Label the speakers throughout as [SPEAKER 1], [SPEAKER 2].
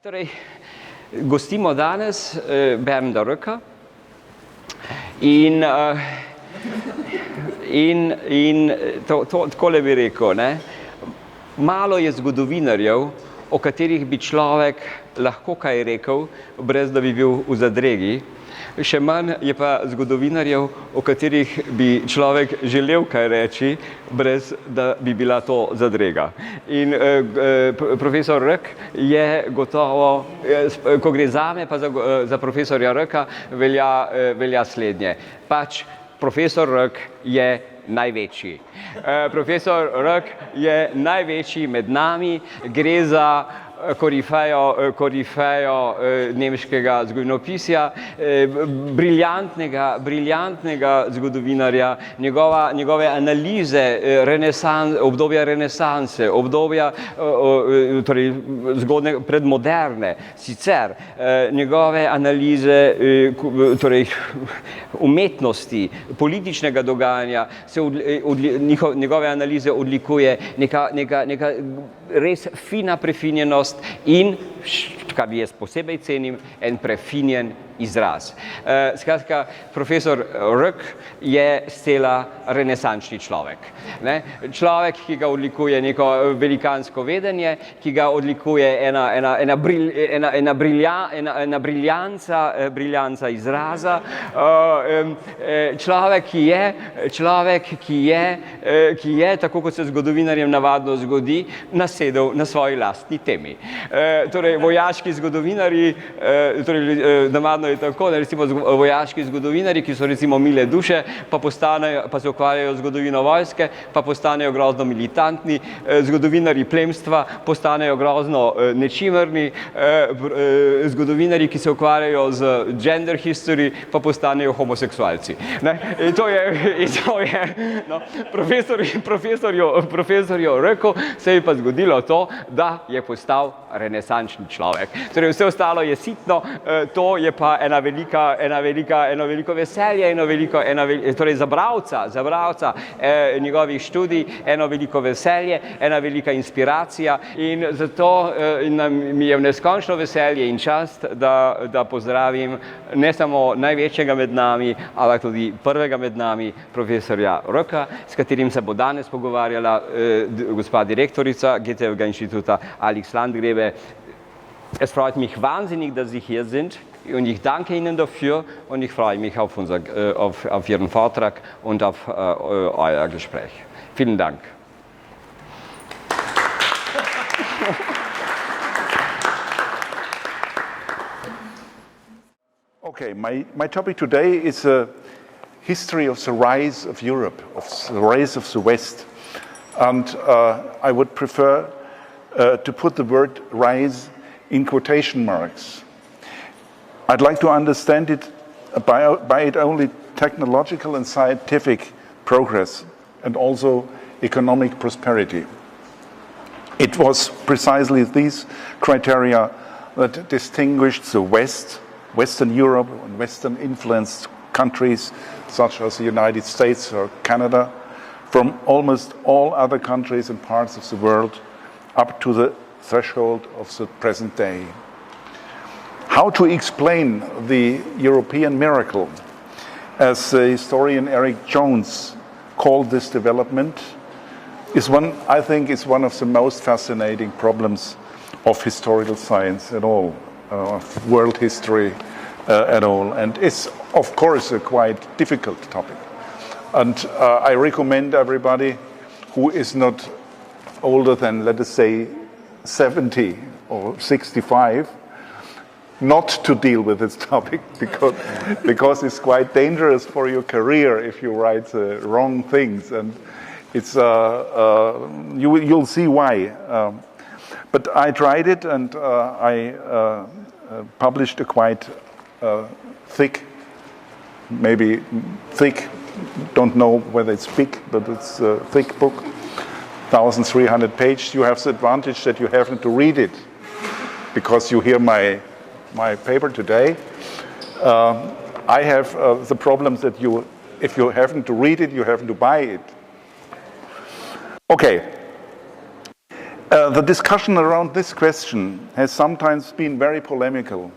[SPEAKER 1] Torej, gostimo danes Bernda Roecka in takole bi rekel, ne? Malo je zgodovinarjev, o katerih bi človek lahko kaj rekel, brez da bi bil v zadregi. Še manj je pa zgodovinarjev, o katerih bi človek želel kaj reči, brez da bi bila to zadrega. In profesor Roeck je gotovo, ko gre zame, pa za profesorja Roecka, velja slednje. Pač profesor Roeck je največji. Profesor Roeck je največji med nami, gre za korifejo nemškega zgodovinopisja, briljantnega zgodovinarja, njegove analize obdobja renesanse, obdobja torej predmoderne, sicer njegove analize torej umetnosti, političnega dogajanja, njegove analize odlikuje neka res fina prefinjenost in, kar jaz posebej cenim, en prefinjen izraz. Skratka, profesor Roeck je stela renesančni človek. Ne? Človek, ki ga odlikuje neko velikansko vedenje, ki ga odlikuje ena briljanca izraza, človek, ki je, tako kot se zgodovinarjem navadno zgodi, nasedel na svoji lastni temi. Torej, vojaški zgodovinarji, navadno je tako, da recimo vojaški zgodovinarji, ki so recimo mile duše, pa se ukvarjajo z zgodovino vojske, pa postanejo grozno militantni, zgodovinarji plemstva postanejo grozno nečimrni, zgodovinarji, ki se ukvarjajo z gender history, pa postanejo homoseksualci. Ne? In to je no, profesorju Roecku se je pa zgodilo to, da je postal renesančni človek. Torej, vse ostalo je sitno, to je pa eno veliko veselje, torej za bralca njegovih študij, eno veliko veselje, ena velika inspiracija in zato mi je neskončno veselje in čast, da pozdravim ne samo največjega med nami, ampak tudi prvega med nami, profesorja Roecka, s katerim se bo danes pogovarjala gospa direktorica Goethe-Instituta Alex Landgrebe. Es freut mich wahnsinnig, dass Sie hier sind und ich danke Ihnen dafür und ich freue mich auf Ihren Vortrag und auf euer Gespräch. Vielen Dank.
[SPEAKER 2] Okay, my topic today is a history of the rise of Europe, of the rise of the West. And I would prefer to put the word rise in quotation marks. I'd like to understand it by it only technological and scientific progress and also economic prosperity. It was precisely these criteria that distinguished the West, Western Europe and Western influenced countries such as the United States or Canada from almost all other countries and parts of the world up to the threshold of the present day. How to explain the European miracle, as the historian Erica Jonesa called this development, I think is one of the most fascinating problems of historical science at all, of world history at all. And it's, of course, a quite difficult topic. And I recommend everybody who is not older than, let us say, 70 or 65, not to deal with this topic because it's quite dangerous for your career if you write the wrong things, and it's you'll see why. But I tried it, and I published a quite thick, maybe thick. Don't know whether it's big, but it's a thick book. 1,300 pages. You have the advantage that you haven't to read it because you hear my paper today. I have the problem that if you haven't to read it, you have to buy it. Okay. The discussion around this question has sometimes been very polemical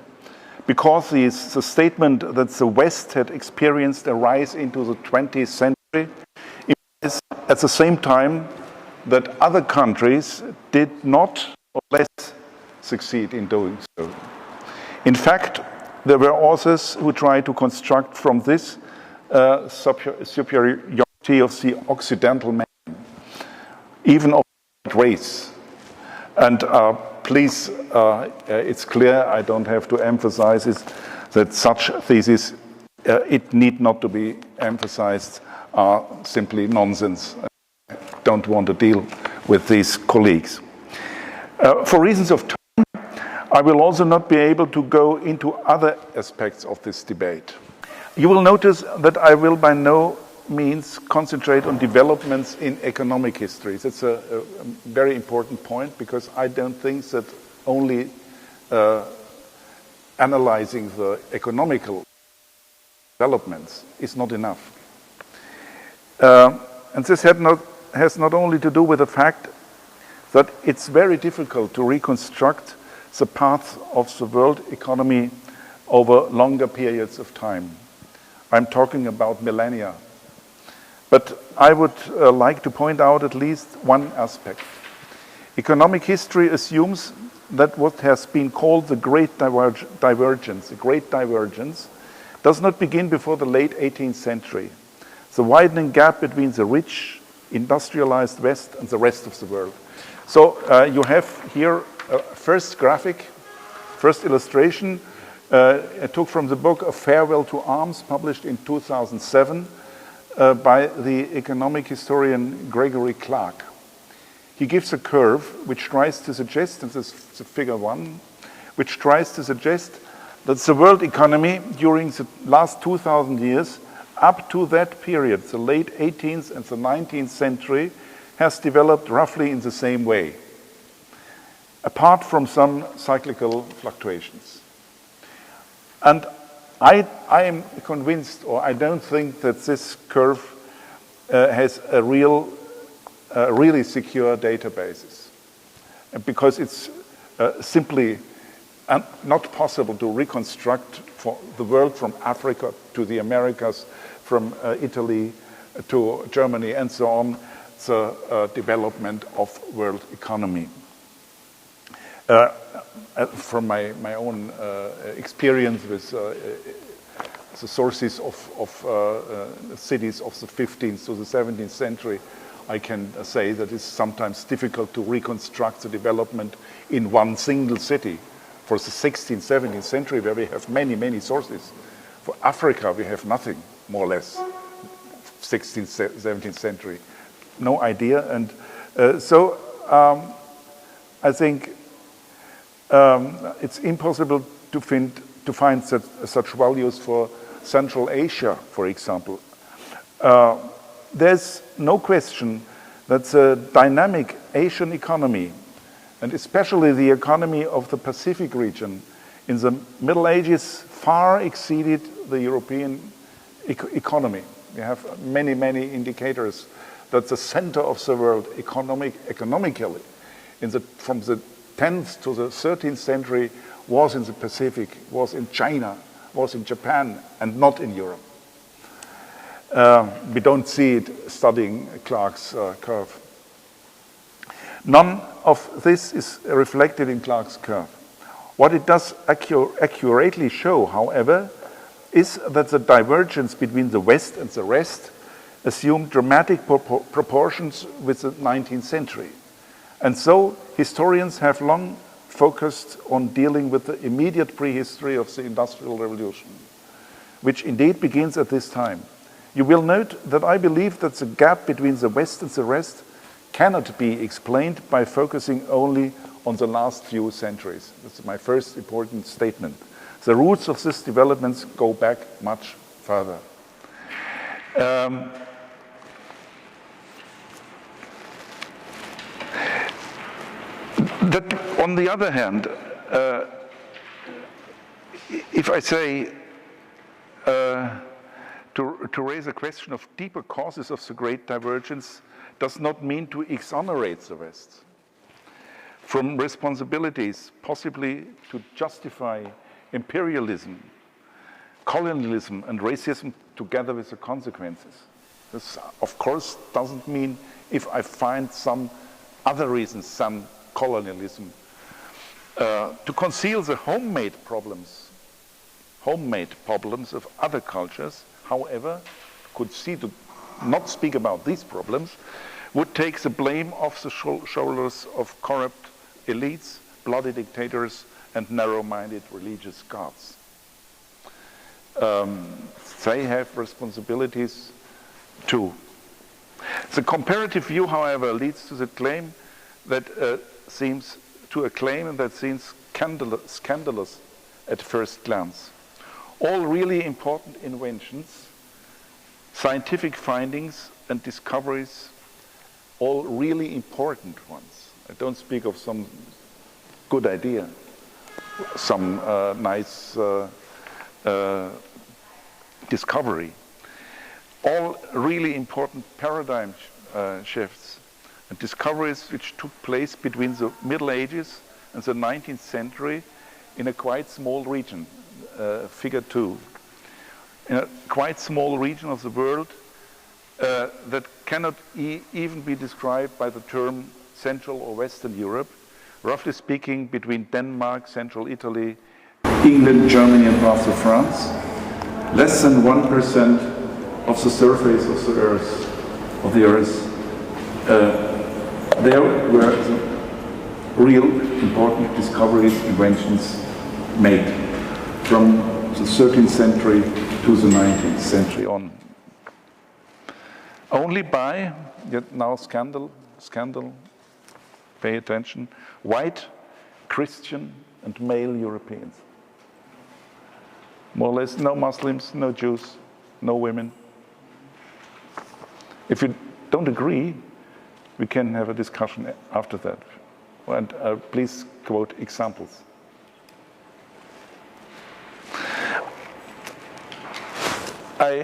[SPEAKER 2] because the statement that the West had experienced a rise into the 20th century implies at the same time that other countries did not or less succeed in doing so. In fact, there were authors who tried to construct from this superiority of the Occidental man, even of race. And please, it's clear, I don't have to emphasize it, that such theses, it need not to be emphasized, are simply nonsense. I don't want to deal with these colleagues. For reasons of time, I will also not be able to go into other aspects of this debate. You will notice that I will by no means concentrate on developments in economic history. That's a very important point because I don't think that only analyzing the economical developments is not enough. And this has not only to do with the fact that it's very difficult to reconstruct the path of the world economy over longer periods of time. I'm talking about millennia. But I would like to point out at least one aspect. Economic history assumes that what has been called the Great Divergence, does not begin before the late 18th century. The widening gap between the rich, industrialized West and the rest of the world. So you have here a first graphic, first illustration. I took from the book A Farewell to Arms, published in 2007. By the economic historian Gregory Clark. He gives a curve which tries to suggest, and this is figure 1, which tries to suggest that the world economy during the last 2,000 years, up to that period, the late 18th and the 19th century, has developed roughly in the same way, apart from some cyclical fluctuations. And I am convinced, or I don't think that this curve has a really secure databases, because it's simply not possible to reconstruct for the world from Africa to the Americas, from Italy to Germany, and so on, the development of world economy. From my own experience with the sources of cities of the 15th to the 17th century, I can say that it's sometimes difficult to reconstruct the development in one single city. For the 16th, 17th century, where we have many, many sources. For Africa, we have nothing, more or less, 16th, 17th century. No idea. And so I think it's impossible to find such values for Central Asia, for example. There's no question that the dynamic Asian economy, and especially the economy of the Pacific region, in the Middle Ages far exceeded the European economy. We have many, many indicators that the center of the world economically, from the 10th to the 13th century, was in the Pacific, was in China, was in Japan, and not in Europe. We don't see it studying Clark's curve. None of this is reflected in Clark's curve. What it does accurately show, however, is that the divergence between the West and the rest assumed dramatic proportions with the 19th century. And so historians have long focused on dealing with the immediate prehistory of the Industrial Revolution, which indeed begins at this time. You will note that I believe that the gap between the West and the rest cannot be explained by focusing only on the last few centuries. That's my first important statement. The roots of these developments go back much further. That, on the other hand, if I say to raise a question of deeper causes of the great divergence does not mean to exonerate the West. from responsibilities possibly to justify imperialism, colonialism, and racism together with the consequences. This, of course, doesn't mean if I find some other reasons, some colonialism, to conceal the homemade problems of other cultures, however, could see to not speak about these problems, would take the blame off the shoulders of corrupt elites, bloody dictators, and narrow-minded religious gods. They have responsibilities too. The comparative view, however, leads to the claim that seems scandalous at first glance. All really important inventions, scientific findings and discoveries, all really important ones. I don't speak of some good idea, some nice discovery. All really important paradigm shifts and discoveries which took place between the Middle Ages and the 19th century in a quite small region, figure 2. In a quite small region of the world that cannot even be described by the term Central or Western Europe, roughly speaking between Denmark, Central Italy, England, Germany, and parts of France. Less than 1% of the surface of the Earth, there were the real important discoveries, inventions made from the 13th century to the 19th century on. Only by, yet now scandal, pay attention, white, Christian, and male Europeans. More or less no Muslims, no Jews, no women. If you don't agree, we can have a discussion after that. And please quote examples. I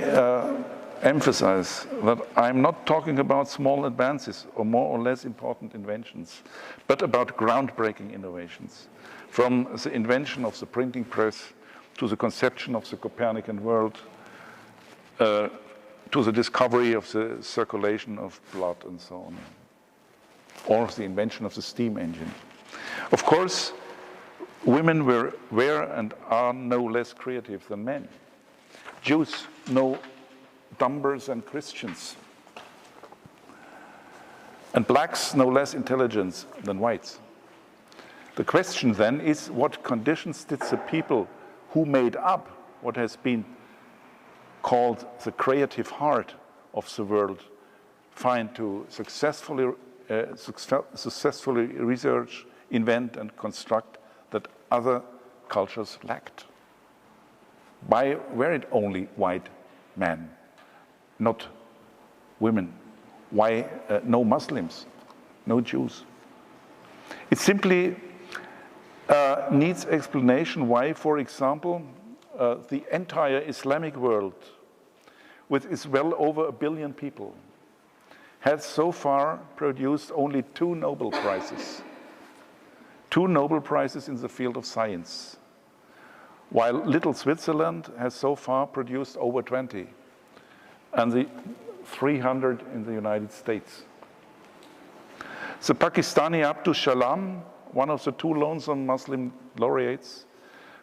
[SPEAKER 2] emphasize that I'm not talking about small advances or more or less important inventions, but about groundbreaking innovations. From the invention of the printing press to the conception of the Copernican world, to the discovery of the circulation of blood and so on, or the invention of the steam engine. Of course, women were and are no less creative than men. Jews no dumber than Christians, and blacks no less intelligent than whites. The question then is, what conditions did the people who made up what has been called the creative heart of the world find to successfully research, invent, and construct that other cultures lacked? Why were it only white men, not women? Why no Muslims, no Jews? It simply needs explanation why, for example, the entire Islamic world, with its well over 1 billion people, has so far produced only 2 Nobel Prizes. 2 Nobel Prizes in the field of science, while little Switzerland has so far produced over 20, and the 300 in the United States. The Pakistani Abdus Salam, one of the 2 lonesome Muslim laureates,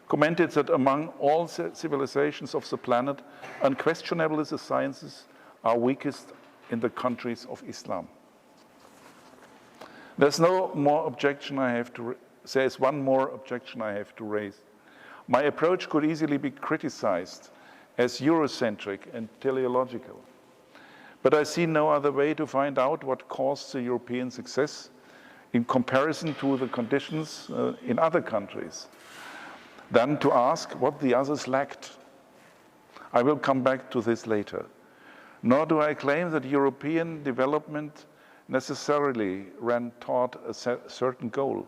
[SPEAKER 2] commented that among all civilizations of the planet, unquestionably the sciences are weakest in the countries of Islam. There's no more objection I have to there's one more objection I have to raise. My approach could easily be criticized as Eurocentric and teleological. But I see no other way to find out what caused the European success in comparison to the conditions in other countries than to ask what the others lacked. I will come back to this later. Nor do I claim that European development necessarily ran toward a certain goal.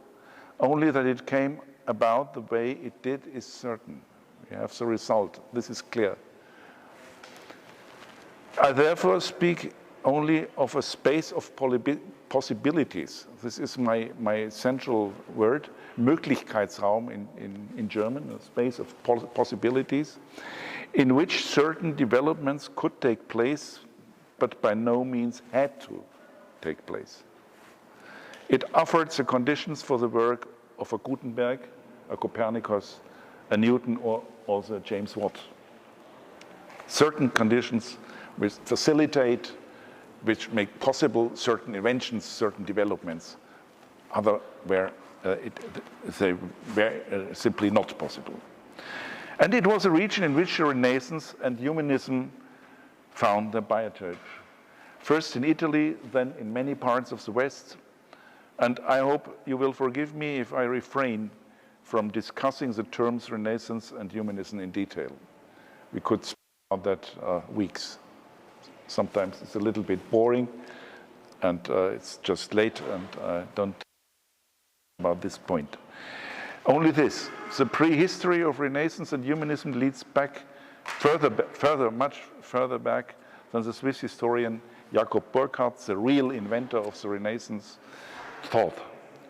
[SPEAKER 2] Only that it came about the way it did is certain. We have the result. This is clear. I therefore speak only of a space of possibilities. This is my central word, Möglichkeitsraum in German, a space of possibilities, in which certain developments could take place, but by no means had to take place. It offered the conditions for the work of a Gutenberg, a Copernicus, a Newton, or also James Watt. Certain conditions which facilitate, which make possible certain inventions, certain developments. Other where they were simply not possible. And it was a region in which the Renaissance and Humanism found their biotope. First in Italy, then in many parts of the West. And I hope you will forgive me if I refrain from discussing the terms Renaissance and Humanism in detail. We could speak about that weeks. Sometimes it's a little bit boring, and it's just late, and I don't talk about this point. Only this, the prehistory of Renaissance and Humanism leads back much further back than the Swiss historian Jakob Burckhardt, the real inventor of the Renaissance, thought.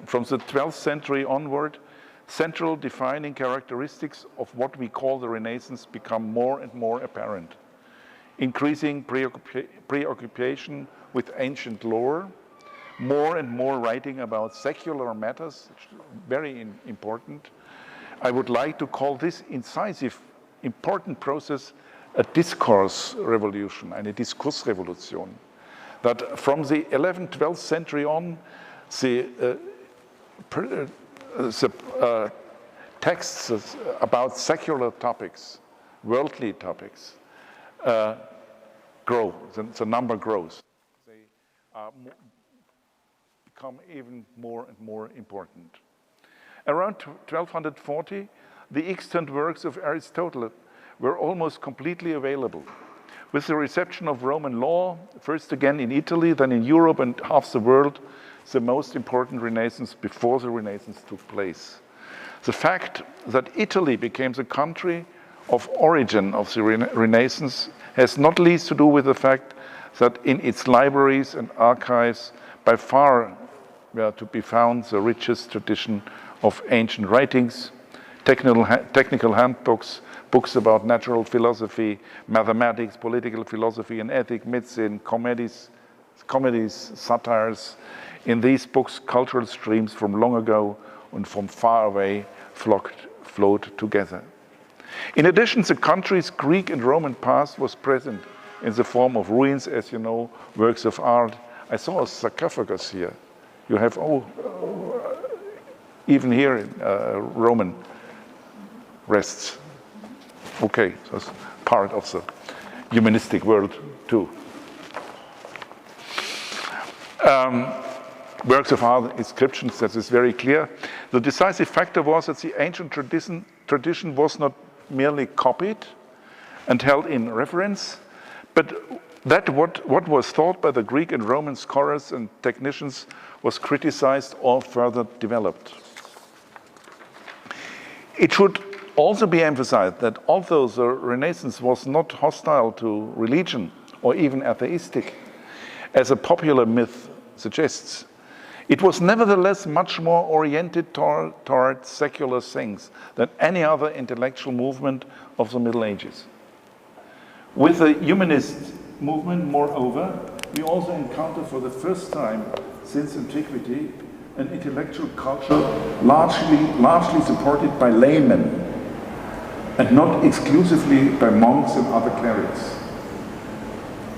[SPEAKER 2] From the 12th century onward, central defining characteristics of what we call the Renaissance become more and more apparent. Increasing preoccupation with ancient lore, more and more writing about secular matters, very important. I would like to call this incisive, important process a discourse revolution, eine Diskursrevolution. That from the 11th, 12th century on, the texts about secular topics, worldly topics, grow, the number grows. They become even more and more important. Around 1240, the extant works of Aristotle were almost completely available. With the reception of Roman law, first again in Italy, then in Europe and half the world, the most important Renaissance before the Renaissance took place. The fact that Italy became the country of origin of the Renaissance has not least to do with the fact that in its libraries and archives by far were to be found the richest tradition of ancient writings, technical handbooks, books about natural philosophy, mathematics, political philosophy and ethics, medicine, comedies, satires. In these books, cultural streams from long ago and from far away flowed together. In addition, the country's Greek and Roman past was present in the form of ruins, as you know, works of art. I saw a sarcophagus here. You have, even here, Roman rests. Okay, so it's part of the humanistic world too. Works of art, inscriptions, that is very clear. The decisive factor was that the ancient tradition was not merely copied and held in reference, but that what was thought by the Greek and Roman scholars and technicians was criticized or further developed. It should also be emphasized that although the Renaissance was not hostile to religion or even atheistic, as a popular myth suggests, it was nevertheless much more oriented toward secular things than any other intellectual movement of the Middle Ages. With the humanist movement, moreover, we also encounter for the first time since antiquity an intellectual culture largely supported by laymen and not exclusively by monks and other clerics.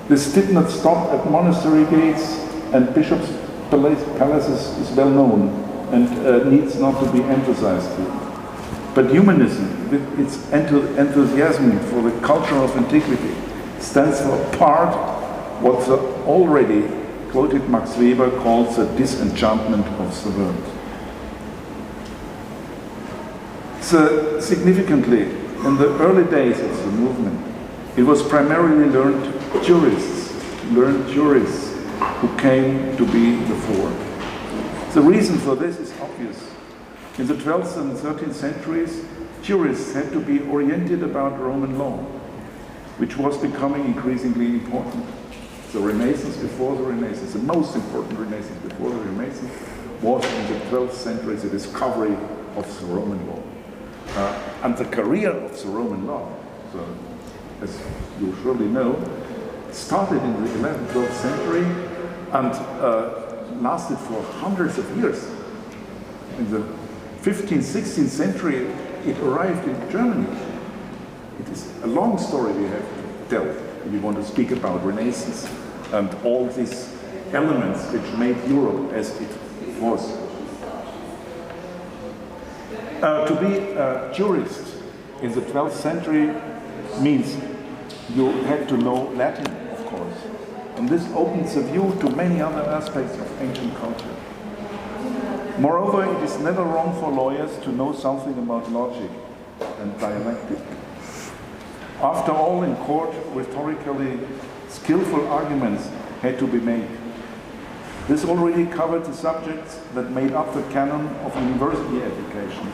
[SPEAKER 2] This did not stop at monastery gates and bishops' palaces is well known and needs not to be emphasized here. But humanism, with its enthusiasm for the culture of antiquity, stands for part what the already quoted Max Weber calls the disenchantment of the world. So significantly, in the early days of the movement, it was primarily learned jurists who came to be the fore. The reason for this is obvious. In the 12th and 13th centuries, jurists had to be oriented about Roman law, which was becoming increasingly important. The Renaissance before the Renaissance, the most important Renaissance before the Renaissance, was in the 12th century the discovery of the Roman law. And the career of the Roman law, so, as you surely know, started in the 11th, 12th century and lasted for hundreds of years. In the 15th, 16th century, it arrived in Germany. It is a long story we have to tell if we want to speak about Renaissance and all these elements which made Europe as it was. To be a jurist in the 12th century means you had to know Latin, of course. And this opens a view to many other aspects of ancient culture. Moreover, it is never wrong for lawyers to know something about logic and dialectic. After all, in court, rhetorically skillful arguments had to be made. This already covered the subjects that made up the canon of university education.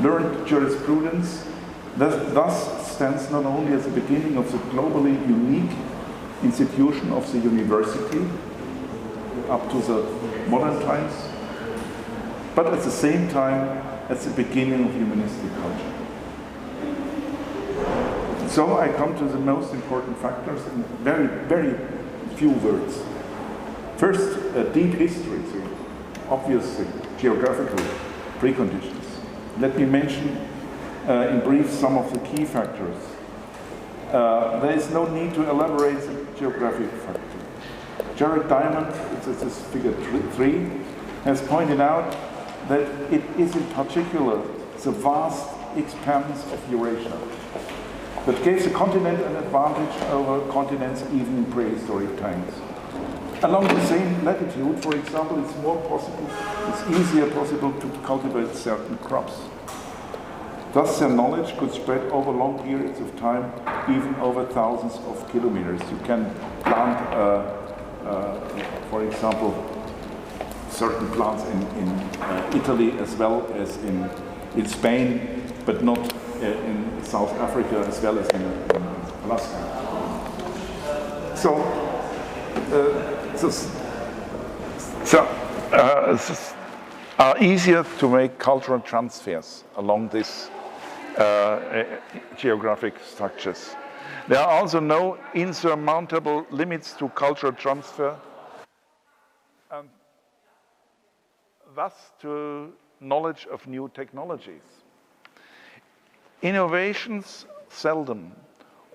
[SPEAKER 2] Learned jurisprudence thus stands not only as the beginning of the globally unique institution of the university up to the modern times, but at the same time as the beginning of humanistic culture. So I come to the most important factors in very, very few words. First, a deep history, so obvious geographical preconditions. Let me mention in brief some of the key factors. There is no need to elaborate the geographic factor. Jared Diamond, this is figure 3, has pointed out that it is in particular the vast expanse of Eurasia that gave the continent an advantage over continents even in prehistoric times. Along the same latitude, for example, it's easier possible to cultivate certain crops. Thus, their knowledge could spread over long periods of time, even over thousands of kilometers. You can plant, for example, certain plants in Italy as well as in Spain, but not in South Africa as well as in Alaska. Are easier to make cultural transfers along these geographic structures. There are also no insurmountable limits to cultural transfer, and thus to knowledge of new technologies. Innovations seldom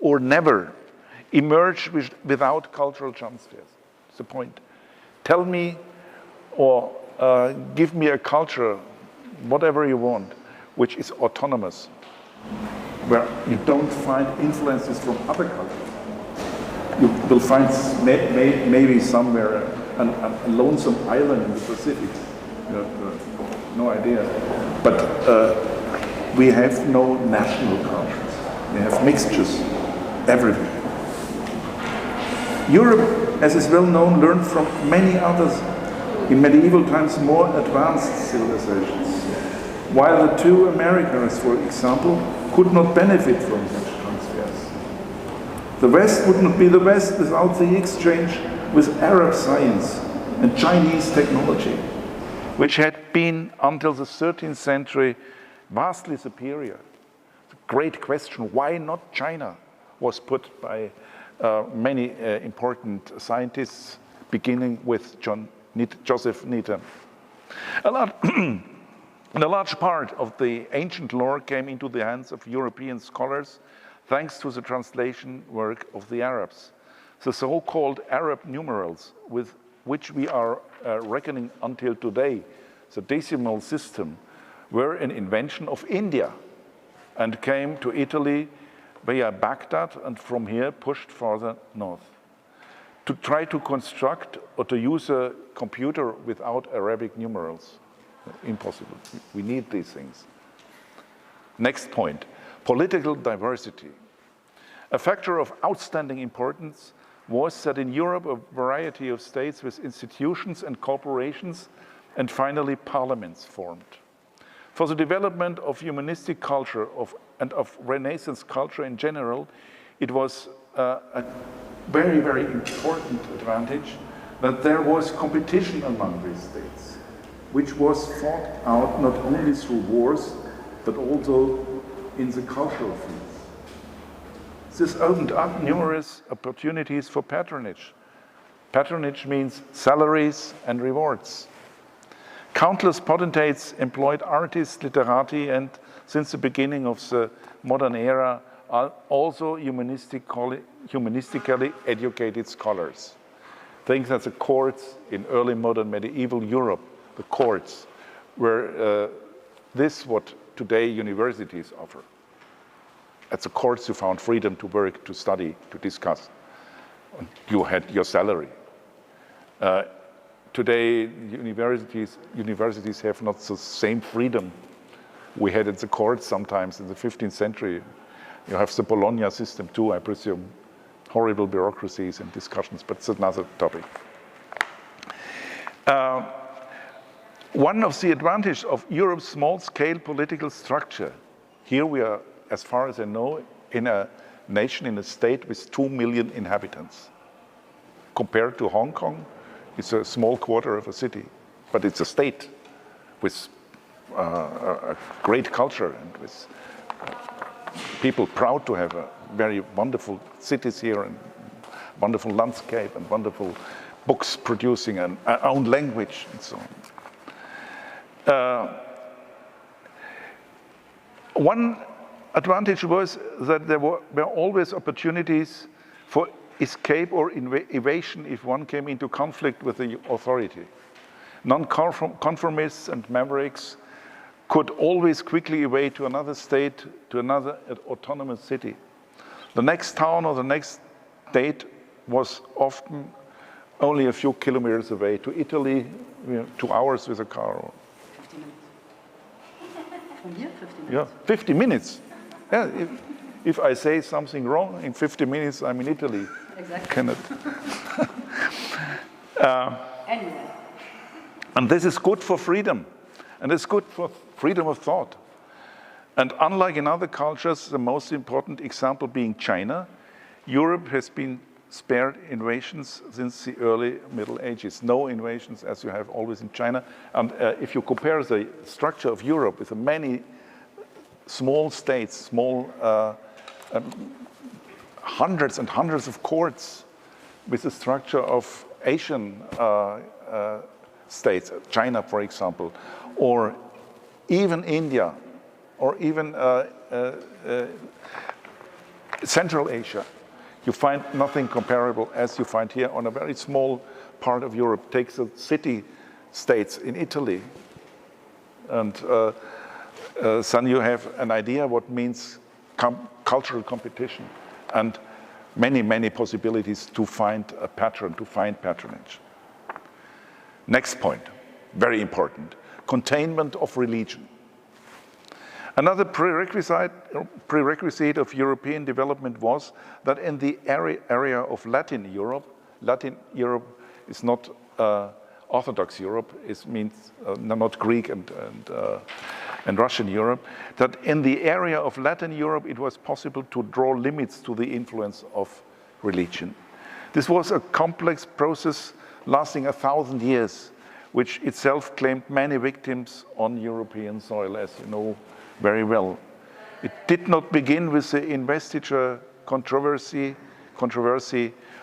[SPEAKER 2] or never emerge without cultural transfers. That's the point. Tell me or give me a culture, whatever you want, which is autonomous, where you don't find influences from other cultures. You will find maybe somewhere a lonesome island in the Pacific. No idea. But we have no national cultures. We have mixtures everywhere. Europe, as is well known, learned from many others in medieval times more advanced civilizations, while the two Americas, for example, could not benefit from such transfers. The West would not be the West without the exchange with Arab science and Chinese technology, which had been, until the 13th century, vastly superior. The great question, why not China, was put by many important scientists, beginning with Joseph Needham. A large part of the ancient lore came into the hands of European scholars thanks to the translation work of the Arabs. The so-called Arab numerals, with which we are reckoning until today, the decimal system, were an invention of India and came to Italy via Baghdad and from here pushed further north. To try to construct or to use a computer without Arabic numerals, impossible. We need these things. Next point, political diversity. A factor of outstanding importance was that in Europe a variety of states with institutions and corporations and finally parliaments formed. For the development of humanistic culture and of Renaissance culture in general, it was a very, very important advantage that there was competition among these states, which was fought out not only through wars, but also in the cultural fields. This opened up numerous opportunities for patronage. Patronage means salaries and rewards. Countless potentates employed artists, literati, and since the beginning of the modern era, are also humanistically educated scholars. Think that the courts in early modern medieval Europe, the courts, were this what today universities offer. At the courts you found freedom to work, to study, to discuss. You had your salary. Today universities have not the same freedom we had at the courts sometimes in the 15th century. You have the Bologna system too, I presume. Horrible bureaucracies and discussions, but it's another topic. One of the advantages of Europe's small-scale political structure, here we are, as far as I know, in a nation, in a state with 2 million inhabitants. Compared to Hong Kong, it's a small quarter of a city, but it's a state with a great culture and with people proud to have a very wonderful cities here and wonderful landscape and wonderful books producing an own language and so on. One advantage was that there were always opportunities for escape or evasion if one came into conflict with the authority. Non-conformists and mavericks could always quickly evade to another state, to another autonomous city. The next town or the next state was often only a few kilometers away. To Italy, 2 hours with a car.
[SPEAKER 3] 50 minutes. From here, 50 minutes.
[SPEAKER 2] Yeah, 50 minutes. Yeah, if I say something wrong, in 50 minutes I'm in Italy.
[SPEAKER 3] Exactly.
[SPEAKER 2] Cannot.
[SPEAKER 3] Anyway.
[SPEAKER 2] And this is good for freedom. And it's good for freedom of thought. And unlike in other cultures, the most important example being China, Europe has been spared invasions since the early Middle Ages. No invasions as you have always in China. And if you compare the structure of Europe with the many small states, small hundreds and hundreds of courts with the structure of Asian states, China, for example, or even India, or even Central Asia, you find nothing comparable as you find here on a very small part of Europe. Take the city states in Italy, and then you have an idea what means cultural competition and many, many possibilities to find a patron, to find patronage. Next point, very important, containment of religion. Another prerequisite of European development was that in the area of Latin Europe is not Orthodox Europe, it means not Greek and Russian Europe, that in the area of Latin Europe it was possible to draw limits to the influence of religion. This was a complex process lasting 1,000 years, which itself claimed many victims on European soil, as you know very well. It did not begin with the investiture controversy,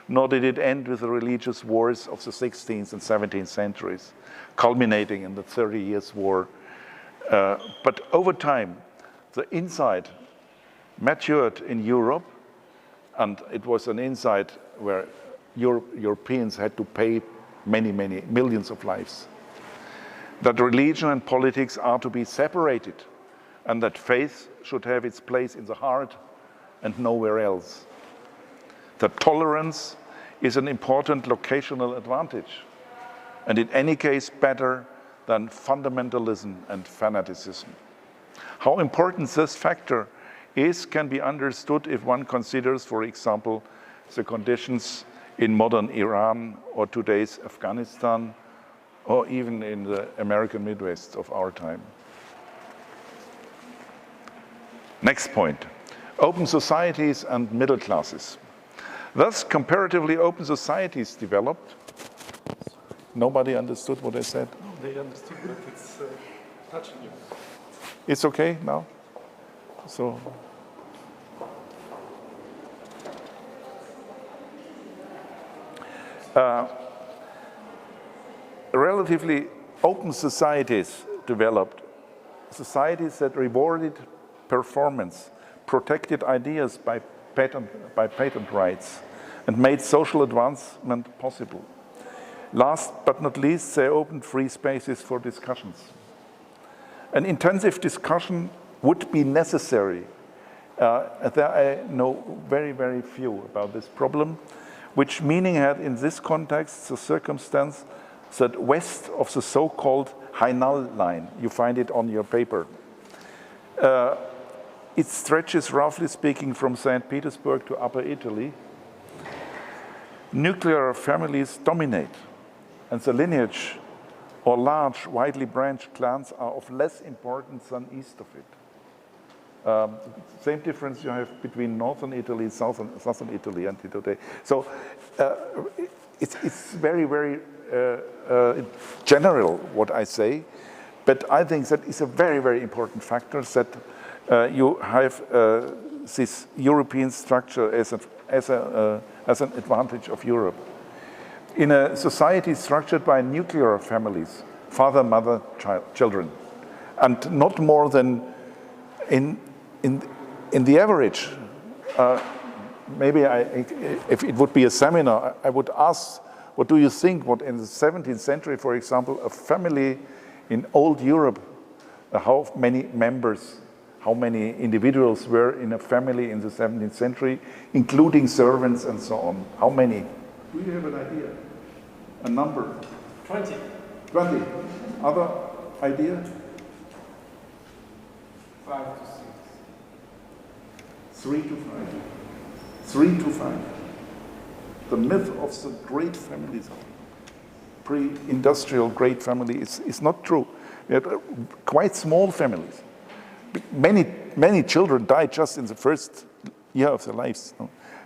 [SPEAKER 2] nor did it end with the religious wars of the 16th and 17th centuries, culminating in the 30 Years' War. But over time, the insight matured in Europe, and it was an insight where Europeans had to pay many, many millions of lives, that religion and politics are to be separated, and that faith should have its place in the heart and nowhere else. That tolerance is an important locational advantage, and in any case better than fundamentalism and fanaticism. How important this factor is can be understood if one considers, for example, the conditions in modern Iran or today's Afghanistan, or even in the American Midwest of our time. Next point, open societies and middle classes. Thus, comparatively open societies developed. Nobody understood what I said?
[SPEAKER 4] They understood, but it's touching you.
[SPEAKER 2] It's okay now? So, relatively open societies developed, societies that rewarded performance, protected ideas by patent rights, and made social advancement possible. Last but not least, they opened free spaces for discussions. An intensive discussion would be necessary. There I know very, very few about this problem, which meaning had in this context the circumstance that west of the so-called Hainal line, you find it on your paper, it stretches, roughly speaking, from St. Petersburg to Upper Italy. Nuclear families dominate, and the lineage or large, widely branched clans are of less importance than east of it. Same difference you have between northern Italy, southern Italy, and today. So it's very, very general what I say, but I think that is a very, very important factor that you have this European structure as an advantage of Europe. In a society structured by nuclear families, father, mother, children, and not more than in the average, maybe if it would be a seminar, I would ask, what do you think, what in the 17th century, for example, a family in old Europe, how many members, how many individuals were in a family in the 17th century, including servants and so on? How many? Do you have an idea? A number?
[SPEAKER 4] 20.
[SPEAKER 2] 20. Other idea?
[SPEAKER 4] 5 to 6.
[SPEAKER 2] 3 to 5. 3 to 5. The myth of the great families, pre-industrial great family, is not true. We had quite small families. Many children died just in the first year of their lives.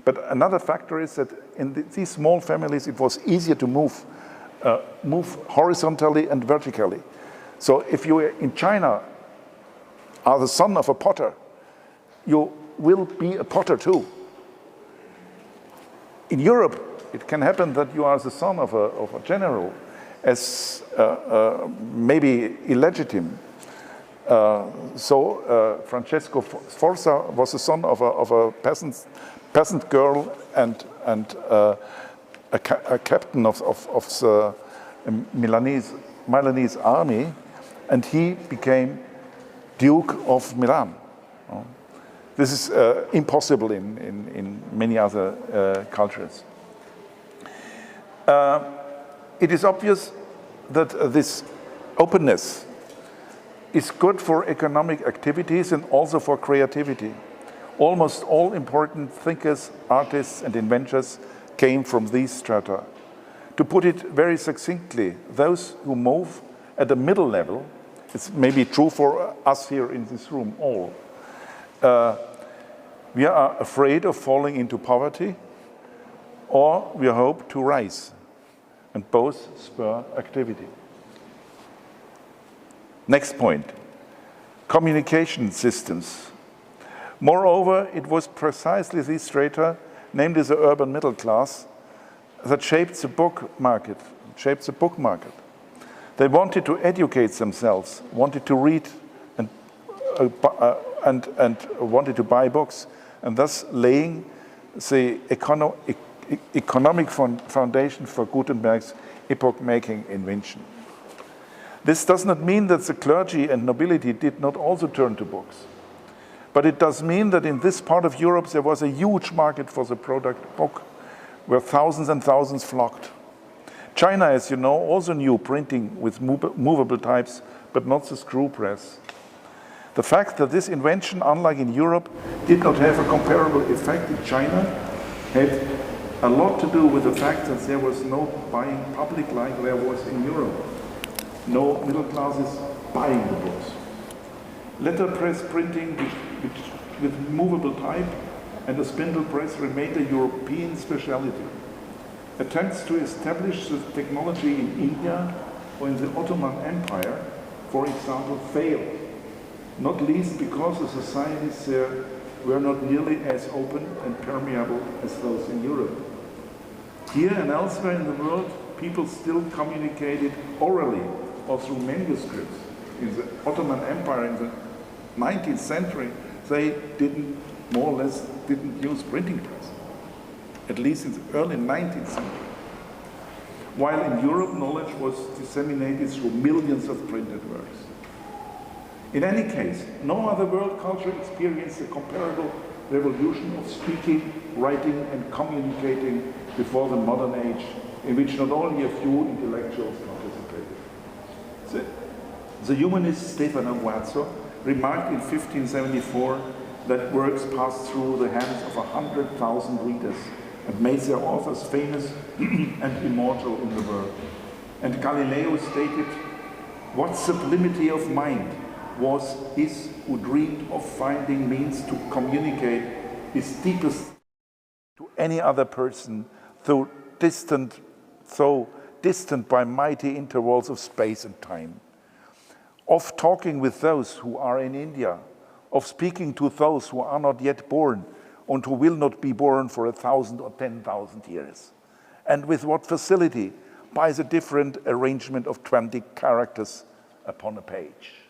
[SPEAKER 2] But another factor is that in these small families, it was easier to move horizontally and vertically. So if you in China are the son of a potter, you will be a potter too. In Europe, it can happen that you are the son of a general, as maybe illegitimate. Francesco Sforza was the son of a peasant girl and a captain of the Milanese army, and he became Duke of Milan. This is impossible in many other cultures. It is obvious that this openness is good for economic activities and also for creativity. Almost all important thinkers, artists, and inventors came from these strata. To put it very succinctly, those who move at the middle level, it's maybe true for us here in this room all, we are afraid of falling into poverty, or we hope to rise, and both spur activity. Next point, communication systems. Moreover, it was precisely these strata, namely the urban middle class, that shaped the book market. They wanted to educate themselves, wanted to read and wanted to buy books, and thus laying the economic foundation for Gutenberg's epoch-making invention. This does not mean that the clergy and nobility did not also turn to books. But it does mean that in this part of Europe there was a huge market for the product book, where thousands and thousands flocked. China, as you know, also knew printing with movable types, but not the screw press. The fact that this invention, unlike in Europe, did not have a comparable effect in China had a lot to do with the fact that there was no buying public like there was in Europe. No middle classes buying the books. Letterpress printing with movable type and the spindle press remained a European speciality. Attempts to establish the technology in India or in the Ottoman Empire, for example, failed, not least because the societies there were not nearly as open and permeable as those in Europe. Here and elsewhere in the world, people still communicated orally or through manuscripts. In the Ottoman Empire in the 19th century, they more or less didn't use printing press, at least in the early 19th century. While in Europe, knowledge was disseminated through millions of printed works. In any case, no other world culture experienced a comparable revolution of speaking, writing, and communicating before the modern age, in which not only a few intellectuals participated. The humanist Stefano Guazzo remarked in 1574 that works passed through the hands of 100,000 readers and made their authors famous and immortal in the world. And Galileo stated, "What sublimity of mind was his who dreamed of finding means to communicate his deepest to any other person, though distant by mighty intervals of space and time. Of talking with those who are in India, of speaking to those who are not yet born and who will not be born for 1,000 or 10,000 years. And with what facility? By the different arrangement of 20 characters upon a page."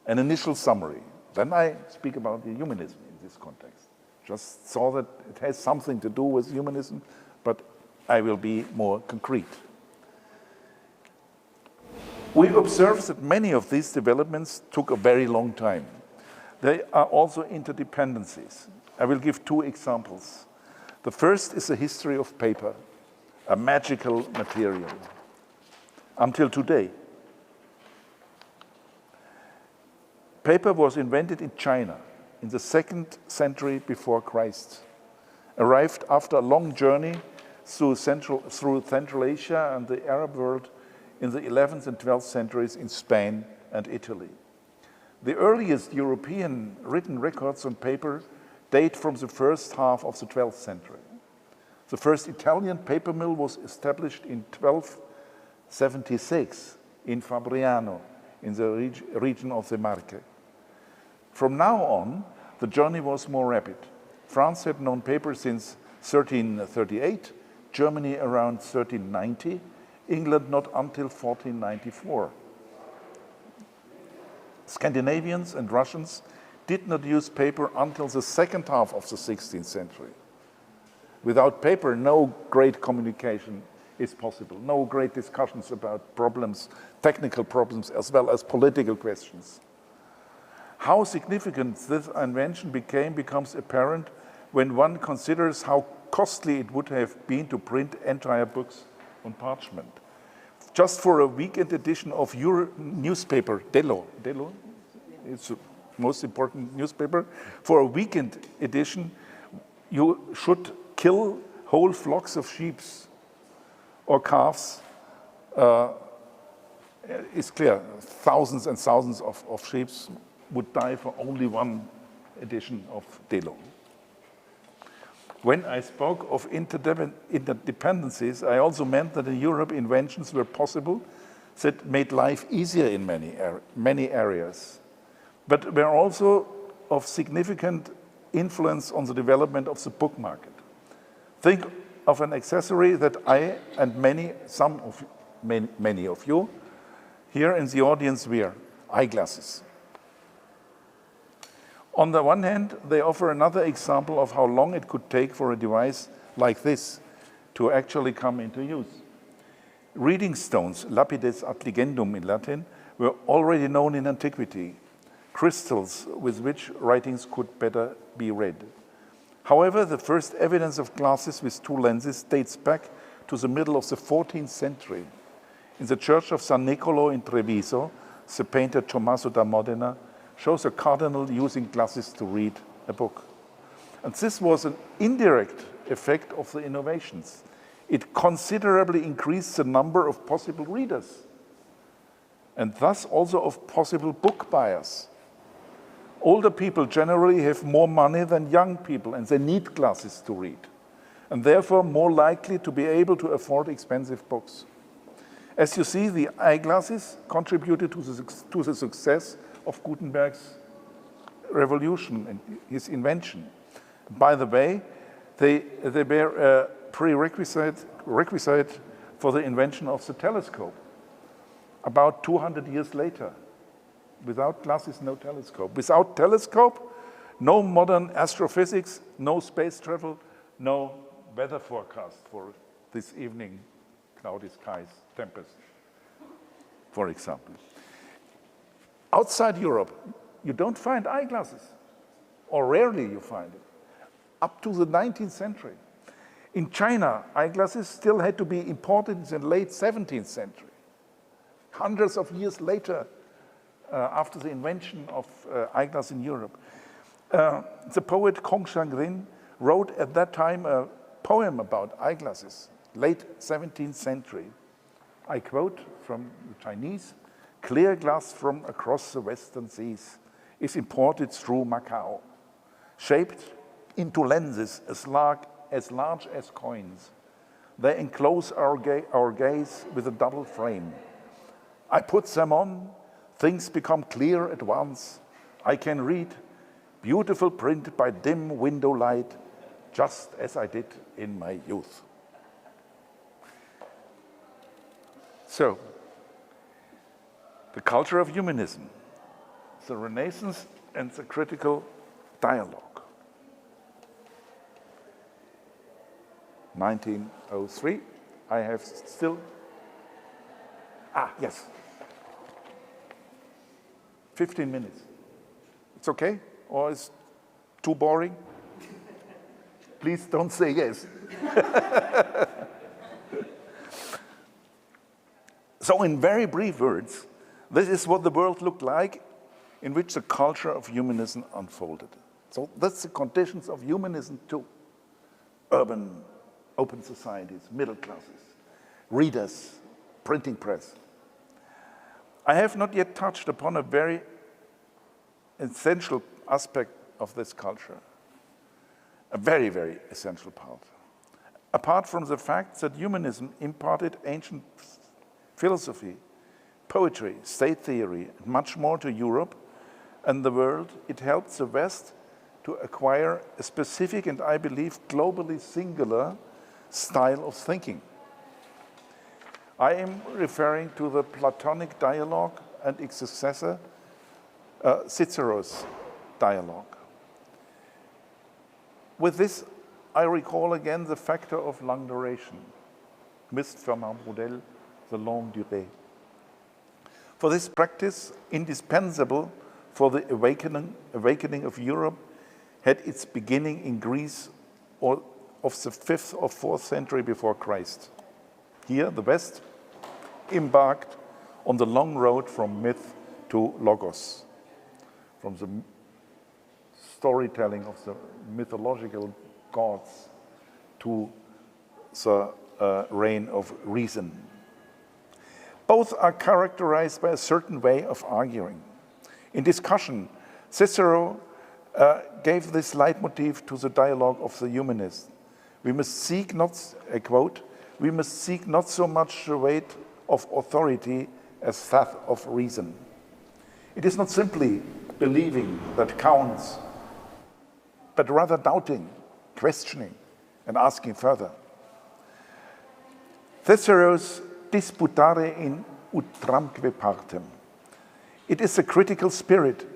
[SPEAKER 2] An initial summary. Then I speak about the humanism in this context. Just saw that it has something to do with humanism, but I will be more concrete. We observe that many of these developments took a very long time. They are also interdependencies. I will give two examples. The first is the history of paper, a magical material, until today. Paper was invented in China in the 2nd century before Christ, arrived after a long journey through Central Asia and the Arab world in the 11th and 12th centuries in Spain and Italy. The earliest European written records on paper date from the first half of the 12th century. The first Italian paper mill was established in 1276 in Fabriano, in the region of the Marche. From now on, the journey was more rapid. France had known paper since 1338, Germany around 1390, England not until 1494. Scandinavians and Russians did not use paper until the second half of the 16th century. Without paper, no great communication is possible, no great discussions about problems, technical problems, as well as political questions. How significant this invention becomes apparent when one considers how costly it would have been to print entire books on parchment. Just for a weekend edition of your newspaper, Delo, it's the most important newspaper, for a weekend edition, you should kill whole flocks of sheep or calves. It's clear, thousands and thousands of sheep would die for only one edition of Delo. When I spoke of interdependencies, I also meant that in Europe inventions were possible that made life easier in many areas, but were also of significant influence on the development of the book market. Think of an accessory that I and many of you here in the audience wear, eyeglasses. On the one hand, they offer another example of how long it could take for a device like this to actually come into use. Reading stones, lapides ad legendum in Latin, were already known in antiquity, crystals with which writings could better be read. However, the first evidence of glasses with two lenses dates back to the middle of the 14th century. In the church of San Nicolo in Treviso, the painter Tommaso da Modena shows a cardinal using glasses to read a book. And this was an indirect effect of the innovations. It considerably increased the number of possible readers, and thus also of possible book buyers. Older people generally have more money than young people, and they need glasses to read, and therefore more likely to be able to afford expensive books. As you see, the eyeglasses contributed to the success of Gutenberg's revolution and his invention. By the way, they were a requisite for the invention of the telescope. About 200 years later, without glasses, no telescope. Without telescope, no modern astrophysics, no space travel, no weather forecast for this evening, cloudy skies, tempest, for example. Outside Europe, you don't find eyeglasses, or rarely you find it, up to the 19th century. In China, eyeglasses still had to be imported in the late 17th century. Hundreds of years later, after the invention of eyeglass in Europe. The poet Kong Shangrin wrote at that time a poem about eyeglasses, late 17th century. I quote from the Chinese, "Clear glass from across the western seas is imported through Macau, shaped into lenses as large as coins. They enclose our gaze with a double frame. I put them on, things become clear at once. I can read beautiful print by dim window light, just as I did in my youth." So, the culture of humanism, the Renaissance and the critical dialogue. 1903, I have still, yes. 15 minutes. It's okay? Or is too boring? Please don't say yes. So in very brief words, this is what the world looked like in which the culture of humanism unfolded. So that's the conditions of humanism too. Urban, open societies, middle classes, readers, printing press. I have not yet touched upon a very essential aspect of this culture, a very, very essential part. Apart from the fact that humanism imparted ancient philosophy, poetry, state theory, and much more to Europe and the world, it helped the West to acquire a specific and, I believe, globally singular style of thinking. I am referring to the Platonic dialogue and its successor, Cicero's dialogue. With this, I recall again the factor of long duration, missed from our model, the longue durée. For this practice, indispensable for the awakening of Europe, had its beginning in Greece of the 5th or 4th century before Christ. Here, the West embarked on the long road from myth to logos, from the storytelling of the mythological gods to the reign of reason. Both are characterized by a certain way of arguing. In discussion, Cicero gave this leitmotif to the dialogue of the humanists. We must seek not, I quote, we must seek not so much the weight of authority as that of reason. It is not simply believing that counts, but rather doubting, questioning, and asking further. Cicero's disputare in utramque partem. It is a critical spirit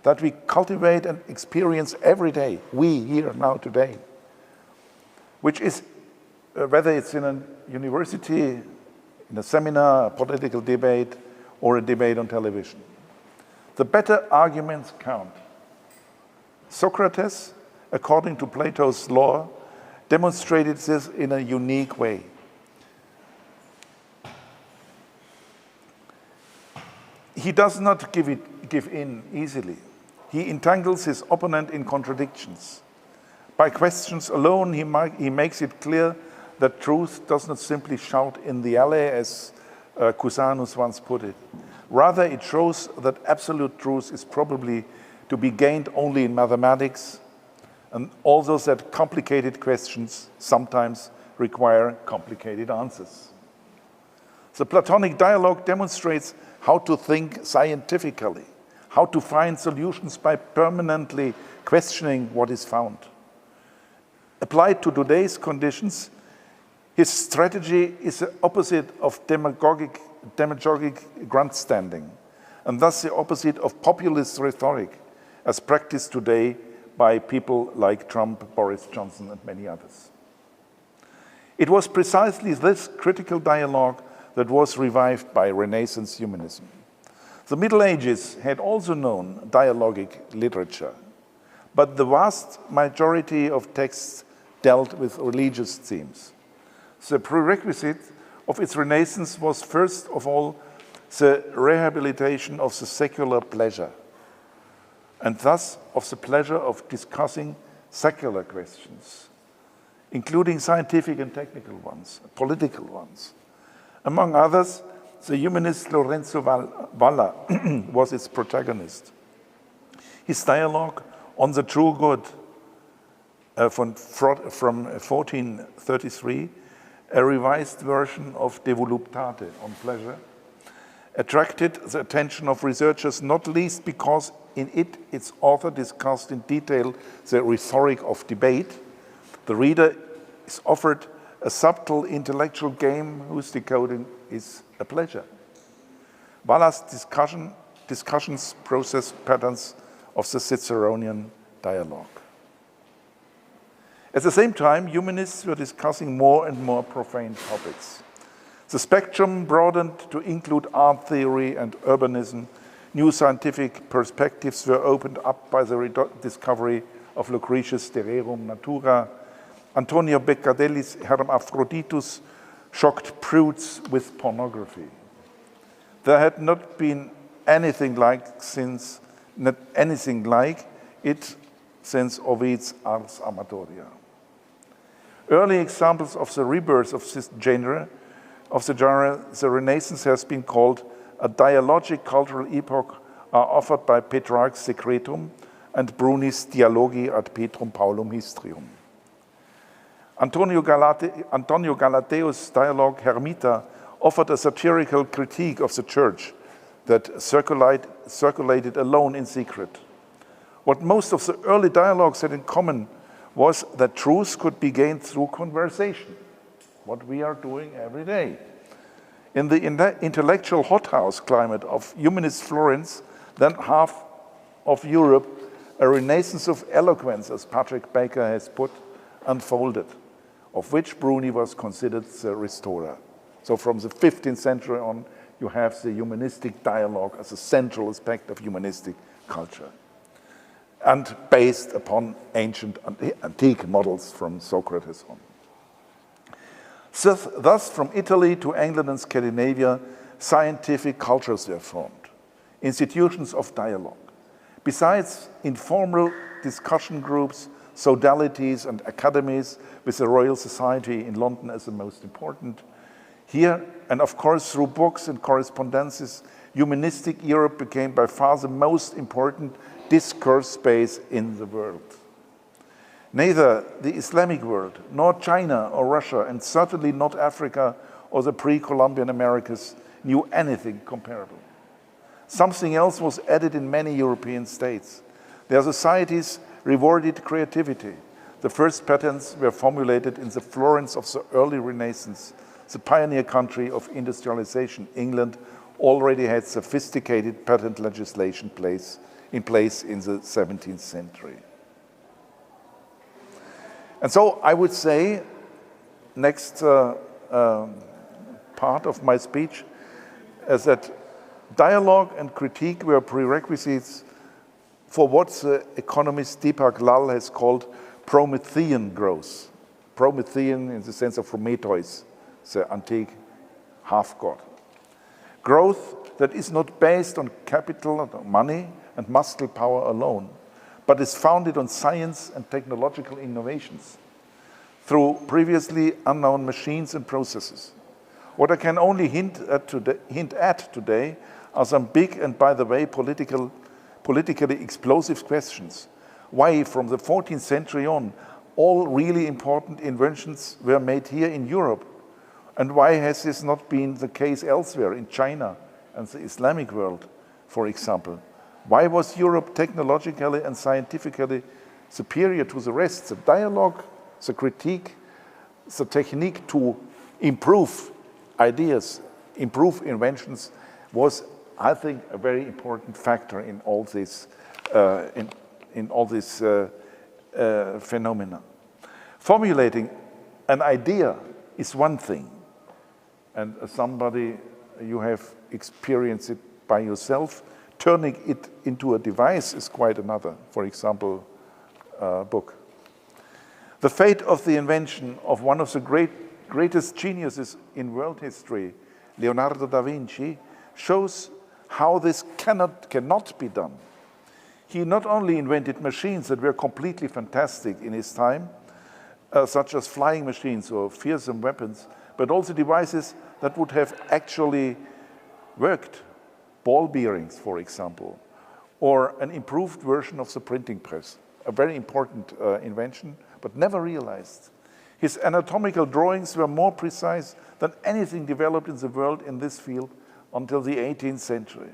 [SPEAKER 2] that we cultivate and experience every day, we here now today, which is, whether it's in a university, in a seminar, a political debate, or a debate on television. The better arguments count. Socrates, according to Plato's law, demonstrated this in a unique way. He does not give in easily. He entangles his opponent in contradictions. By questions alone, he makes it clear that truth does not simply shout in the alley, as Cusanus once put it. Rather, it shows that absolute truth is probably to be gained only in mathematics, and also that complicated questions sometimes require complicated answers. The Platonic dialogue demonstrates how to think scientifically, how to find solutions by permanently questioning what is found. Applied to today's conditions, his strategy is the opposite of demagogic grandstanding, and thus the opposite of populist rhetoric, as practiced today by people like Trump, Boris Johnson, and many others. It was precisely this critical dialogue that was revived by Renaissance humanism. The Middle Ages had also known dialogic literature, but the vast majority of texts dealt with religious themes. The prerequisite of its Renaissance was first of all the rehabilitation of the secular pleasure, and thus of the pleasure of discussing secular questions, including scientific and technical ones, political ones. Among others, the humanist Lorenzo Valla was its protagonist. His dialogue on the true good from 1433, a revised version of De Voluptate, on pleasure, attracted the attention of researchers, not least because in it, its author discussed in detail the rhetoric of debate. The reader is offered a subtle intellectual game whose decoding is a pleasure. Valla's discussions process patterns of the Ciceronian dialogue. At the same time, humanists were discussing more and more profane topics. The spectrum broadened to include art theory and urbanism. New scientific perspectives were opened up by the discovery of Lucretius' De Rerum Natura. Antonio Beccadelli's Hermaphroditus shocked prudes with pornography. There had not been anything like it since Ovid's Ars Amatoria. Early examples of the rebirth of this genre, the Renaissance has been called a dialogic cultural epoch, are offered by Petrarch's Secretum and Bruni's Dialogi ad Petrum Paulum Histrium. Antonio Galateo's dialogue Hermita offered a satirical critique of the church that circulated alone in secret. What most of the early dialogues had in common was that truth could be gained through conversation, what we are doing every day. In the intellectual hothouse climate of humanist Florence, then half of Europe, a renaissance of eloquence, as Patrick Baker has put, unfolded, of which Bruni was considered the restorer. So from the 15th century on, you have the humanistic dialogue as a central aspect of humanistic culture, and based upon ancient antique models from Socrates on. Thus, from Italy to England and Scandinavia, scientific cultures were formed, institutions of dialogue. Besides informal discussion groups, sodalities and academies, with the Royal Society in London as the most important, here, and of course through books and correspondences, humanistic Europe became by far the most important discourse space in the world. Neither the Islamic world, nor China or Russia, and certainly not Africa or the pre-Columbian Americas knew anything comparable. Something else was added in many European states. Their societies rewarded creativity. The first patterns were formulated in the Florence of the early Renaissance. The pioneer country of industrialization, England, already had sophisticated patent legislation in place in the 17th century. And so I would say, next part of my speech, is that dialogue and critique were prerequisites for what the economist Deepak Lal has called Promethean growth. Promethean in the sense of Prometheus, the antique half-god. Growth that is not based on capital, money, and muscle power alone, but is founded on science and technological innovations through previously unknown machines and processes. What I can only hint at today are some big and, by the way, politically explosive questions. Why, from the 14th century on, all really important inventions were made here in Europe? And why has this not been the case elsewhere, in China and the Islamic world, for example? Why was Europe technologically and scientifically superior to the rest? The dialogue, the critique, the technique to improve ideas, improve inventions was, I think, a very important factor in all this, phenomena. Formulating an idea is one thing, and as somebody, you have experienced it by yourself. Turning it into a device is quite another, for example, book. The fate of the invention of one of the greatest geniuses in world history, Leonardo da Vinci, shows how this cannot be done. He not only invented machines that were completely fantastic in his time, such as flying machines or fearsome weapons, but also devices that would have actually worked. Ball bearings, for example, or an improved version of the printing press, a very important invention, but never realized. His anatomical drawings were more precise than anything developed in the world in this field until the 18th century.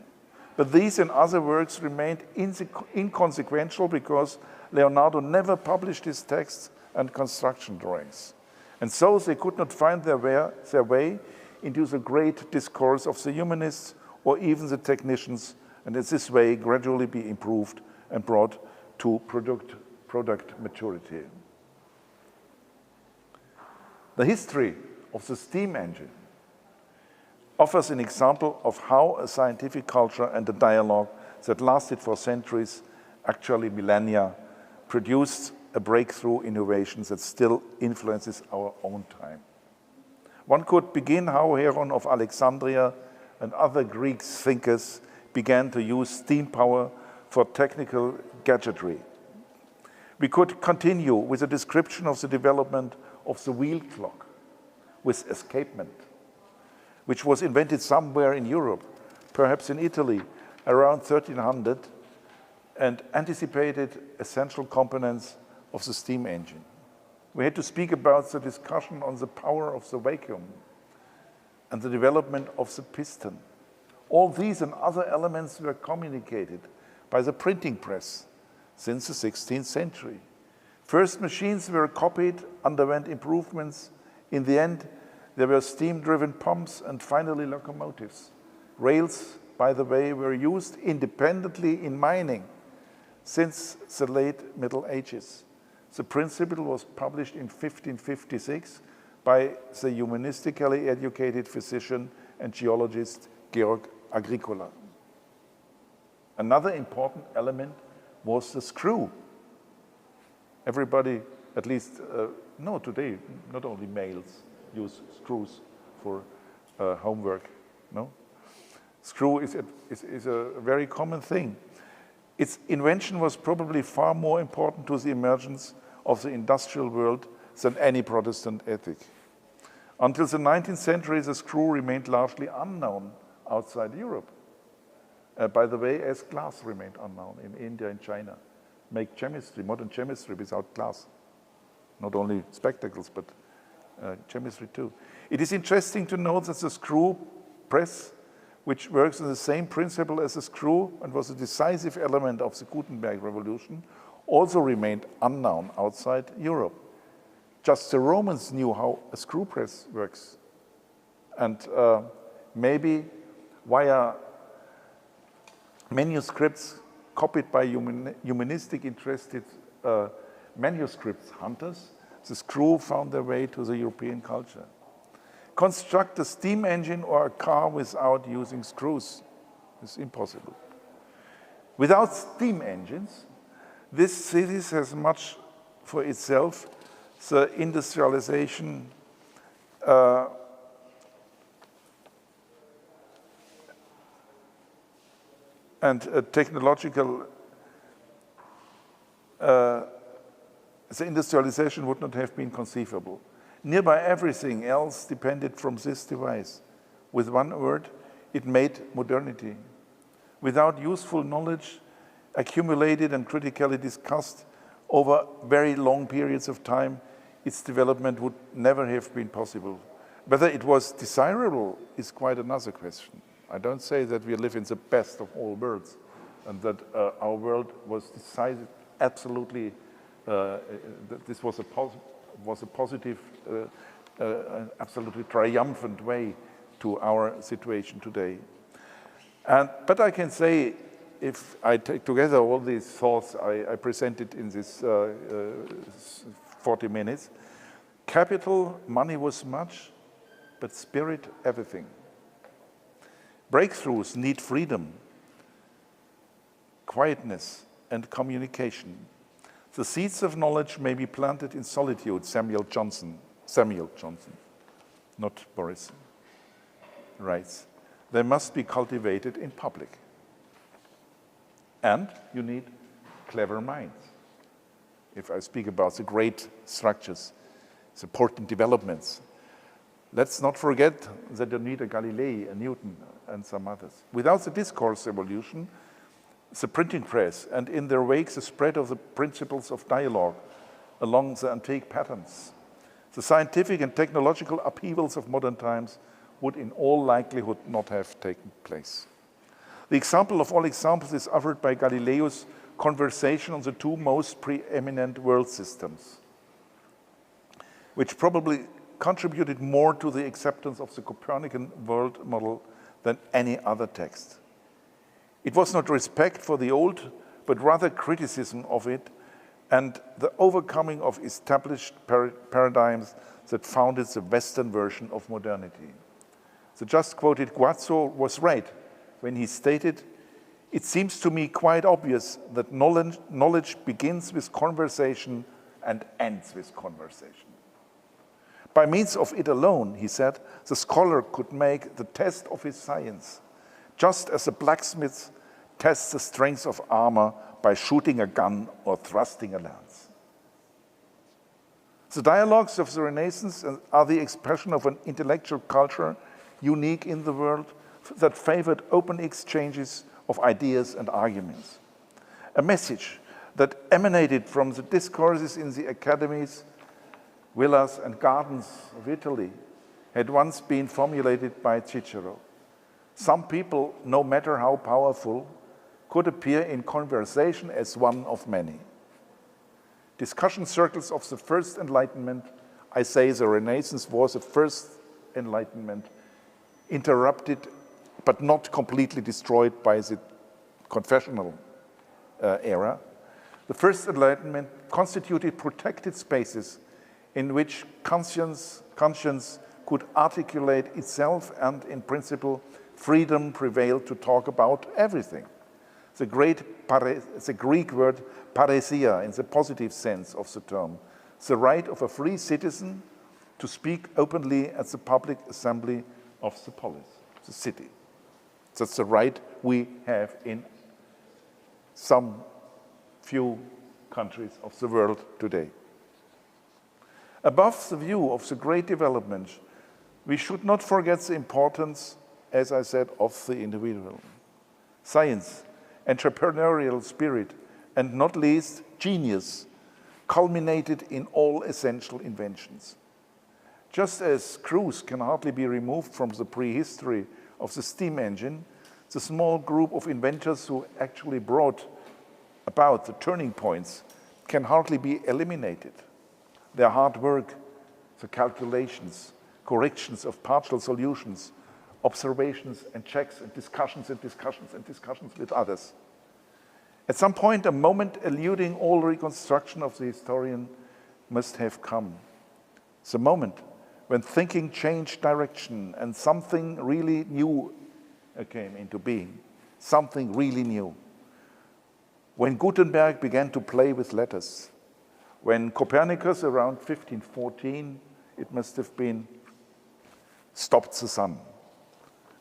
[SPEAKER 2] But these and other works remained inconsequential because Leonardo never published his texts and construction drawings. And so they could not find their way into the great discourse of the humanists or even the technicians, and in this way gradually be improved and brought to product maturity. The history of the steam engine offers an example of how a scientific culture and a dialogue that lasted for centuries, actually millennia, produced a breakthrough innovation that still influences our own time. One could begin how Heron of Alexandria and other Greek thinkers began to use steam power for technical gadgetry. We could continue with a description of the development of the wheel clock with escapement, which was invented somewhere in Europe, perhaps in Italy, around 1300, and anticipated essential components of the steam engine. We had to speak about the discussion on the power of the vacuum and the development of the piston. All these and other elements were communicated by the printing press since the 16th century. First machines were copied, underwent improvements. In the end, there were steam-driven pumps and finally locomotives. Rails, by the way, were used independently in mining since the late Middle Ages. The principle was published in 1556 by the humanistically educated physician and geologist Georg Agricola. Another important element was the screw. Everybody, at least, no, today, not only males use screws for homework, no? Screw is a very common thing. Its invention was probably far more important to the emergence of the industrial world than any Protestant ethic. Until the 19th century, the screw remained largely unknown outside Europe. By the way, as glass remained unknown in India and China. Make chemistry, modern chemistry, without glass. Not only spectacles, but chemistry too. It is interesting to note that the screw press, which works on the same principle as the screw and was a decisive element of the Gutenberg Revolution, also remained unknown outside Europe. Just the Romans knew how a screw press works. And maybe via manuscripts copied by humanistic interested manuscript hunters, the screw found their way to the European culture. Construct a steam engine or a car without using screws is impossible. Without steam engines, this city has much for itself. The industrialization and technological, the industrialization would not have been conceivable. Nearby everything else depended from this device. With one word, it made modernity. Without useful knowledge, accumulated and critically discussed over very long periods of time, its development would never have been possible. Whether it was desirable is quite another question. I don't say that we live in the best of all worlds and that our world was decided absolutely, that this was a positive, absolutely triumphant way to our situation today. But I can say, if I take together all these thoughts I presented in this 40 minutes, capital, money was much, but spirit, everything. Breakthroughs need freedom, quietness, and communication. The seeds of knowledge may be planted in solitude, Samuel Johnson, not Boris, writes. They must be cultivated in public. And you need clever minds. If I speak about the great structures, the important developments, let's not forget that you need a Galilei, a Newton, and some others. Without the discourse evolution, the printing press, and in their wake the spread of the principles of dialogue along the antique patterns, the scientific and technological upheavals of modern times would in all likelihood not have taken place. The example of all examples is offered by Galileo's conversation on the two most preeminent world systems, which probably contributed more to the acceptance of the Copernican world model than any other text. It was not respect for the old, but rather criticism of it and the overcoming of established paradigms that founded the Western version of modernity. The just quoted Guazzo was right when he stated, "It seems to me quite obvious that knowledge begins with conversation and ends with conversation." By means of it alone, he said, the scholar could make the test of his science, just as a blacksmith tests the strength of armor by shooting a gun or thrusting a lance. The dialogues of the Renaissance are the expression of an intellectual culture unique in the world that favored open exchanges of ideas and arguments. A message that emanated from the discourses in the academies, villas, and gardens of Italy had once been formulated by Cicero. Some people, no matter how powerful, could appear in conversation as one of many. Discussion circles of the First Enlightenment, I say the Renaissance was the First Enlightenment, interrupted but not completely destroyed by the confessional era. The First Enlightenment constituted protected spaces in which conscience could articulate itself, and in principle, freedom prevailed to talk about everything. The Greek word paresia in the positive sense of the term, the right of a free citizen to speak openly at the public assembly of the polis, the city. That's the right we have in some few countries of the world today. Above the view of the great development, we should not forget the importance, as I said, of the individual. Science, entrepreneurial spirit, and not least genius, culminated in all essential inventions. Just as screws can hardly be removed from the prehistory of the steam engine, the small group of inventors who actually brought about the turning points can hardly be eliminated. Their hard work, the calculations, corrections of partial solutions, observations and checks and discussions with others. At some point, a moment eluding all reconstruction of the historian must have come. The moment when thinking changed direction and something really new came into being, something really new. When Gutenberg began to play with letters, when Copernicus around 1514, it must have been, stopped the sun.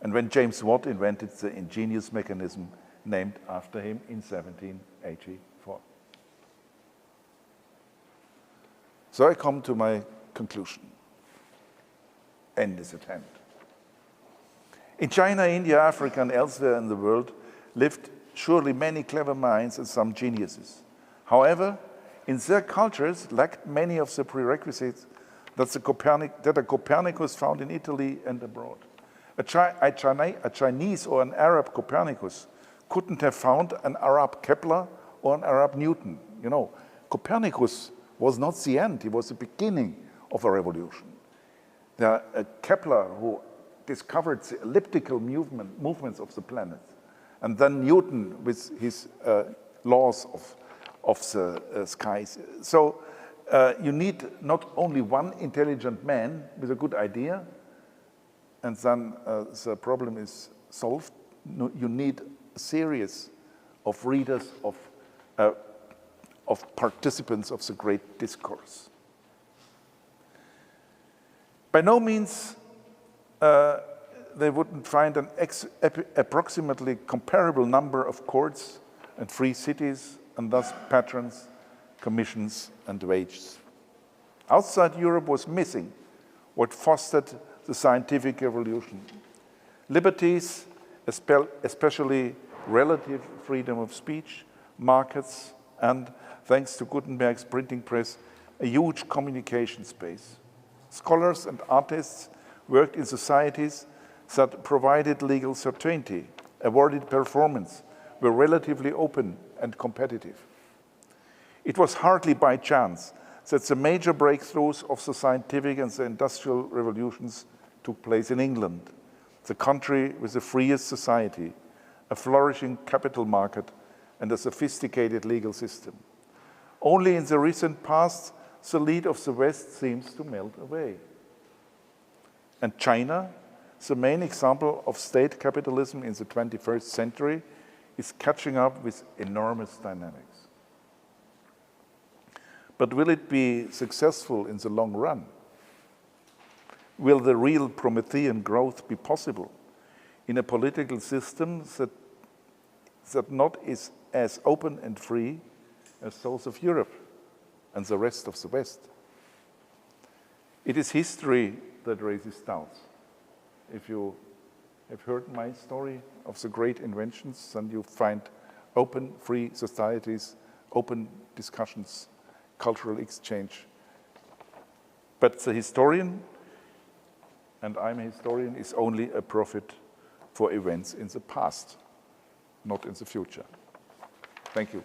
[SPEAKER 2] And when James Watt invented the ingenious mechanism named after him in 1784. So I come to my conclusion. End is at hand. In China, India, Africa, and elsewhere in the world lived surely many clever minds and some geniuses. However, in their cultures lacked many of the prerequisites that a Copernicus found in Italy and abroad. A Chinese or an Arab Copernicus couldn't have found an Arab Kepler or an Arab Newton. You know, Copernicus was not the end, he was the beginning of a revolution. Kepler, who discovered the elliptical movements of the planet, and then Newton with his laws of the skies. So you need not only one intelligent man with a good idea, and then the problem is solved. No, you need a series of readers, of participants of the great discourse. By no means they wouldn't find an approximately comparable number of courts and free cities, and thus patrons, commissions, and wages. Outside Europe was missing what fostered the scientific revolution. Liberties, especially relative freedom of speech, markets, and, thanks to Gutenberg's printing press, a huge communication space. Scholars and artists worked in societies that provided legal certainty, awarded performance, were relatively open and competitive. It was hardly by chance that the major breakthroughs of the scientific and the industrial revolutions took place in England, the country with the freest society, a flourishing capital market, and a sophisticated legal system. Only in the recent past, the lead of the West seems to melt away. And China, the main example of state capitalism in the 21st century, is catching up with enormous dynamics. But will it be successful in the long run? Will the real Promethean growth be possible in a political system that not is as open and free as those of Europe and the rest of the West? It is history that raises doubts. If you have heard my story of the great inventions, then you find open, free societies, open discussions, cultural exchange. But the historian, and I'm a historian, is only a prophet for events in the past, not in the future. Thank you.